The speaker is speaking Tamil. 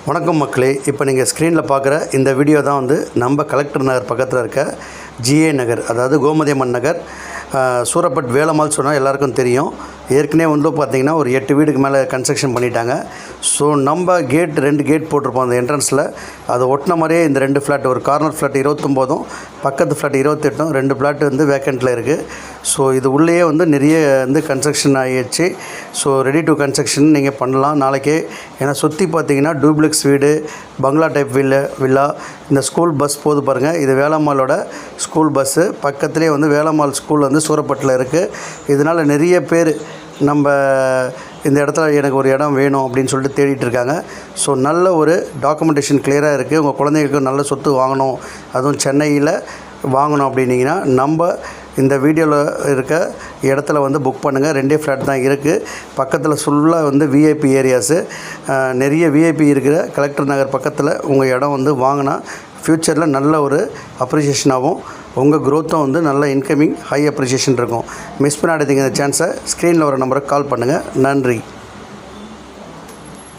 வணக்கம் மக்களே, இப்போ நீங்கள் ஸ்க்ரீனில் பார்க்குற இந்த வீடியோ தான் வந்து நம்ம கலெக்டர் நகர் பக்கத்தில் இருக்க ஜிஏ நகர், அதாவது கோமதி அம்மன் நகர், சூரப்பட் வேலம்மாள் சொன்னால் எல்லாருக்கும் தெரியும். ஏற்கனவே வந்து பார்த்திங்கன்னா ஒரு 8 வீடுக்கு மேலே கன்ஸ்ட்ரக்ஷன் பண்ணிட்டாங்க. ஸோ நம்ம 2 கேட் போட்டிருப்போம் அந்த என்ட்ரன்ஸில். அதை ஒட்டின மாதிரியே இந்த 2 ஃப்ளாட், ஒரு கார்னர் ஃப்ளாட் 29, பக்கத்து ஃப்ளாட் 28, 2 ஃப்ளாட் வந்து வேக்கண்ட்டில் இருக்குது. ஸோ இது உள்ளேயே வந்து நிறைய வந்து கன்ஸ்ட்ரக்ஷன் ஆகிடுச்சு. ஸோ ரெடி டு கன்ஸ்ட்ரக்ஷன் நீங்கள் பண்ணலாம் நாளைக்கே. ஏன்னா சுற்றி பார்த்திங்கன்னா டூப்ளெக்ஸ் வீடு, பங்களா டைப் வில்லா, இந்த ஸ்கூல் பஸ் போது பாருங்கள். இது வேலம்மாளோட ஸ்கூல் பஸ்ஸு. பக்கத்துலேயே வந்து வேலம்மாள் ஸ்கூல் வந்து சூரப்பட்டில் இருக்குது. இதனால் நிறைய பேர் நம்ம இந்த இடத்துல எனக்கு ஒரு இடம் வேணும் அப்படின்னு சொல்லிட்டு தேடிட்டு இருக்காங்க. ஸோ நல்ல ஒரு டாக்குமெண்டேஷன் கிளியராக இருக்குது. உங்கள் குழந்தைங்களுக்கு நல்ல சொத்து வாங்கணும், அதுவும் சென்னையில் வாங்கணும் அப்படின்னீங்கன்னா நம்ம இந்த வீடியோவில் இருக்க இடத்துல வந்து புக் பண்ணுங்கள். 2 ஃப்ளாட் தான் இருக்குது. பக்கத்தில் ஃபுல்லாக வந்து விஐபி ஏரியாஸு, நிறைய விஐபி இருக்கிற கலெக்டர் நகர் பக்கத்தில் உங்கள் இடம் வந்து வாங்கினா ஃப்யூச்சரில் நல்ல ஒரு அப்ரிஷியேஷனாகவும் உங்கள் க்ரோத்தும் வந்து நல்ல இன்கமிங் ஹை அப்ரிஷியேஷன் இருக்கும். மிஸ் பண்ணாதீங்க இந்த சான்ஸை. ஸ்க்ரீனில் வர நம்பருக்கு கால் பண்ணுங்கள். நன்றி.